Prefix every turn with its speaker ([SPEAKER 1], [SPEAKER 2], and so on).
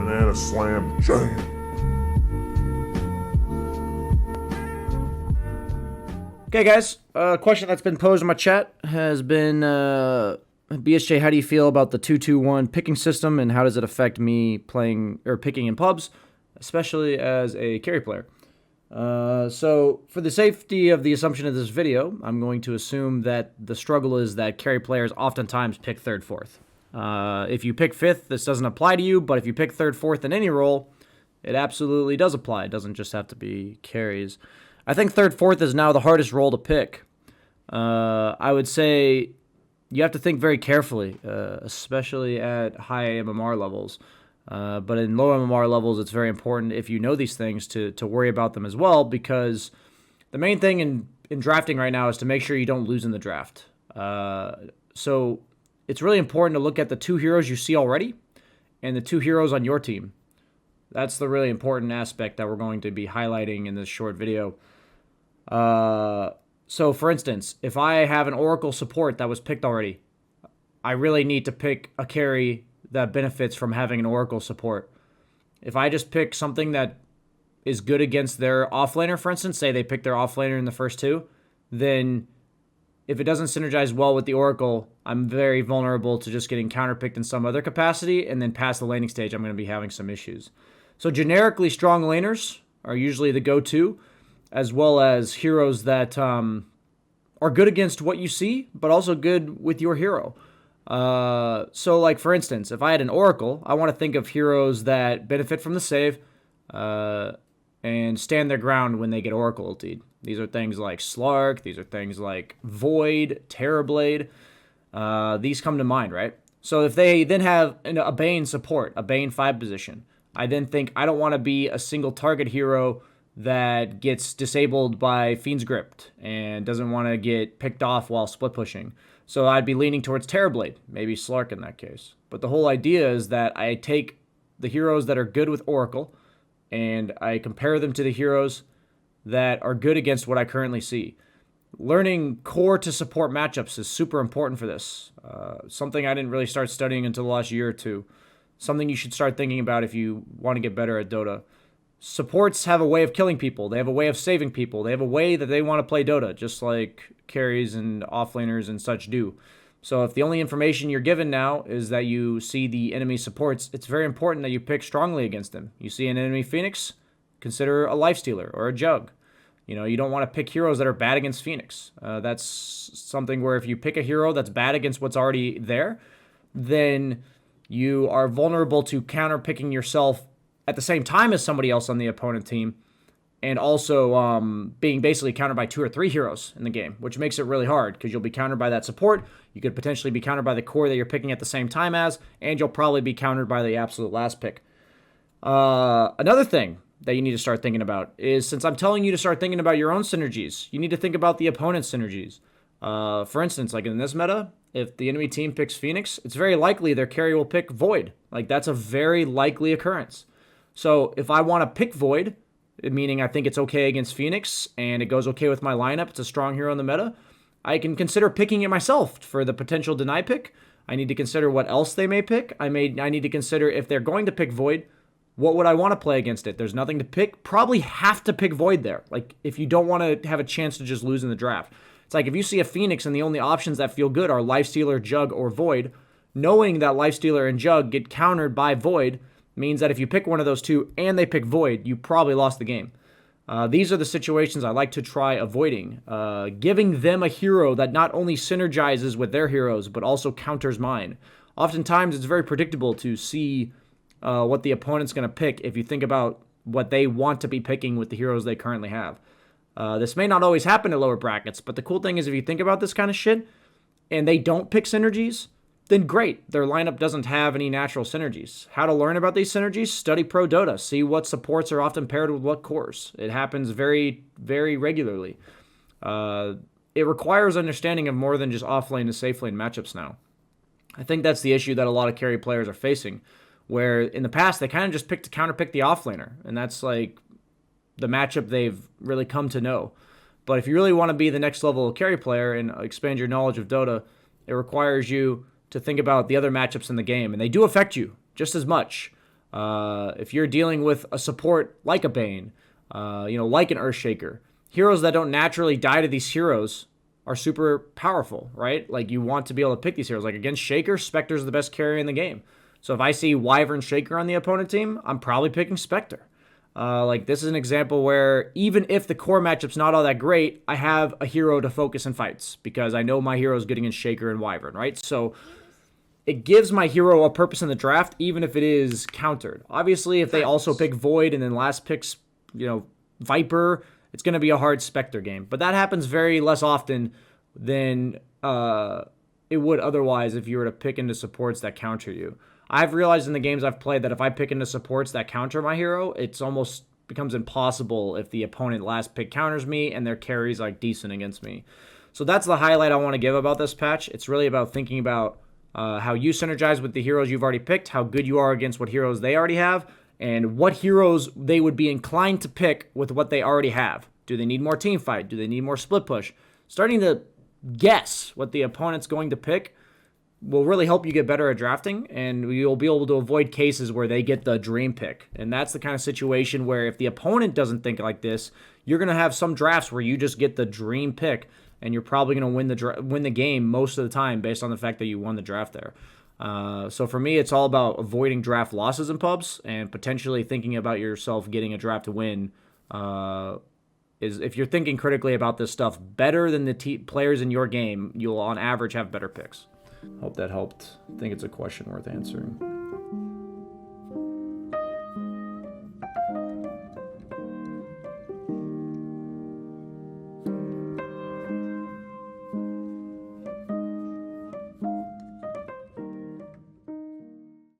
[SPEAKER 1] Banana slam jam.
[SPEAKER 2] Okay, guys. A question that's been posed in my chat has been, BSJ, how do you feel about the 2-2-1 picking system, and how does it affect me playing or picking in pubs, especially as a carry player? So for the safety of the assumption of this video, I'm going to assume that the struggle is that carry players oftentimes pick third, fourth. If you pick fifth, this doesn't apply to you, but if you pick third, fourth in any role, it absolutely does apply. It doesn't just have to be carries. I think third, fourth is now the hardest role to pick. I would say you have to think very carefully, especially at high MMR levels. But in low MMR levels, it's very important, if you know these things, to worry about them as well, because the main thing in drafting right now is to make sure you don't lose in the draft. So it's really important to look at the two heroes you see already and the two heroes on your team. That's the really important aspect that we're going to be highlighting in this short video. So for instance, if I have an Oracle support that was picked already, I really need to pick a carry that benefits from having an Oracle support. If I just pick something that is good against their offlaner, for instance, say they pick their offlaner in the first two, then if it doesn't synergize well with the Oracle, I'm very vulnerable to just getting counterpicked in some other capacity, and then past the laning stage, I'm going to be having some issues. So generically, strong laners are usually the go-to, as well as heroes that are good against what you see, but also good with your hero. So like for instance, if I had an Oracle, I want to think of heroes that benefit from the save and stand their ground when they get Oracle ultied. These are things like Slark, these are things like Void, Terrorblade. These come to mind, right? So if they then have a Bane support, a Bane 5 position, I then think I don't want to be a single target hero that gets disabled by Fiend's Grip and doesn't want to get picked off while split pushing. So I'd be leaning towards Terrorblade, maybe Slark in that case. But the whole idea is that I take the heroes that are good with Oracle and I compare them to the heroes that are good against what I currently see. Learning core to support matchups is super important for this. Something I didn't really start studying until the last year or two. Something you should start thinking about if you want to get better at Dota. Supports have a way of killing people. They have a way of saving people. They have a way that they want to play Dota, just like carries and offlaners and such do. So if the only information you're given now is that you see the enemy supports, it's very important that you pick strongly against them. You see an enemy Phoenix, consider a Lifestealer or a Jug. You know, you don't want to pick heroes that are bad against Phoenix. That's something where if you pick a hero that's bad against what's already there, then you are vulnerable to counter-picking yourself at the same time as somebody else on the opponent team, and also being basically countered by 2 or 3 heroes in the game, which makes it really hard because you'll be countered by that support, you could potentially be countered by the core that you're picking at the same time as, and you'll probably be countered by the absolute last pick. Another thing that you need to start thinking about is, since I'm telling you to start thinking about your own synergies, you need to think about the opponent's synergies. For instance, like in this meta, if the enemy team picks Phoenix, it's very likely their carry will pick Void. Like, that's a very likely occurrence. So if I want to pick Void, meaning I think it's okay against Phoenix and it goes okay with my lineup, it's a strong hero in the meta, I can consider picking it myself for the potential deny pick. I need to consider what else they may pick. I need to consider, if they're going to pick Void, what would I want to play against it? There's nothing to pick. Probably have to pick Void there. Like, if you don't want to have a chance to just lose in the draft. It's like if you see a Phoenix and the only options that feel good are Lifestealer, Jug, or Void, knowing that Lifestealer and Jug get countered by Void means that if you pick one of those two and they pick Void, you probably lost the game. These are the situations I like to try avoiding. Giving them a hero that not only synergizes with their heroes, but also counters mine. Oftentimes, it's very predictable to see what the opponent's going to pick if you think about what they want to be picking with the heroes they currently have. This may not always happen at lower brackets, but the cool thing is, if you think about this kind of shit and they don't pick synergies, then great, their lineup doesn't have any natural synergies. How to learn about these synergies? Study Pro Dota. See what supports are often paired with what cores. It happens very, very regularly. It requires understanding of more than just offlane to safe lane matchups now. I think that's the issue that a lot of carry players are facing, where in the past they kind of just picked to counterpick the offlaner, and that's like the matchup they've really come to know. But if you really want to be the next level carry player and expand your knowledge of Dota, it requires you to think about the other matchups in the game, and they do affect you just as much. If you're dealing with a support like a Bane, like an Earthshaker, heroes that don't naturally die to these heroes are super powerful, right? Like, you want to be able to pick these heroes. Like, against Shaker, Spectre's the best carry in the game. So if I see Wyvern Shaker on the opponent team, I'm probably picking Spectre. This is an example where even if the core matchup's not all that great, I have a hero to focus in fights because I know my hero's getting in Shaker and Wyvern, right? So it gives my hero a purpose in the draft, even if it is countered. Obviously, if they also pick Void and then last picks, Viper, it's going to be a hard Spectre game. But that happens very less often than it would otherwise if you were to pick into supports that counter you. I've realized in the games I've played that if I pick into supports that counter my hero, it's almost becomes impossible if the opponent last pick counters me and their carry's like decent against me. So that's the highlight I want to give about this patch. It's really about thinking about how you synergize with the heroes you've already picked, how good you are against what heroes they already have, and what heroes they would be inclined to pick with what they already have. Do they need more team fight? Do they need more split push? Starting to guess what the opponent's going to pick will really help you get better at drafting, and you'll be able to avoid cases where they get the dream pick. And that's the kind of situation where if the opponent doesn't think like this, you're going to have some drafts where you just get the dream pick, and you're probably going to win the game most of the time based on the fact that you won the draft there. So for me, it's all about avoiding draft losses in pubs and potentially thinking about yourself getting a draft win. Is if you're thinking critically about this stuff better than the players in your game, you'll on average have better picks. Hope that helped. I think it's a question worth answering.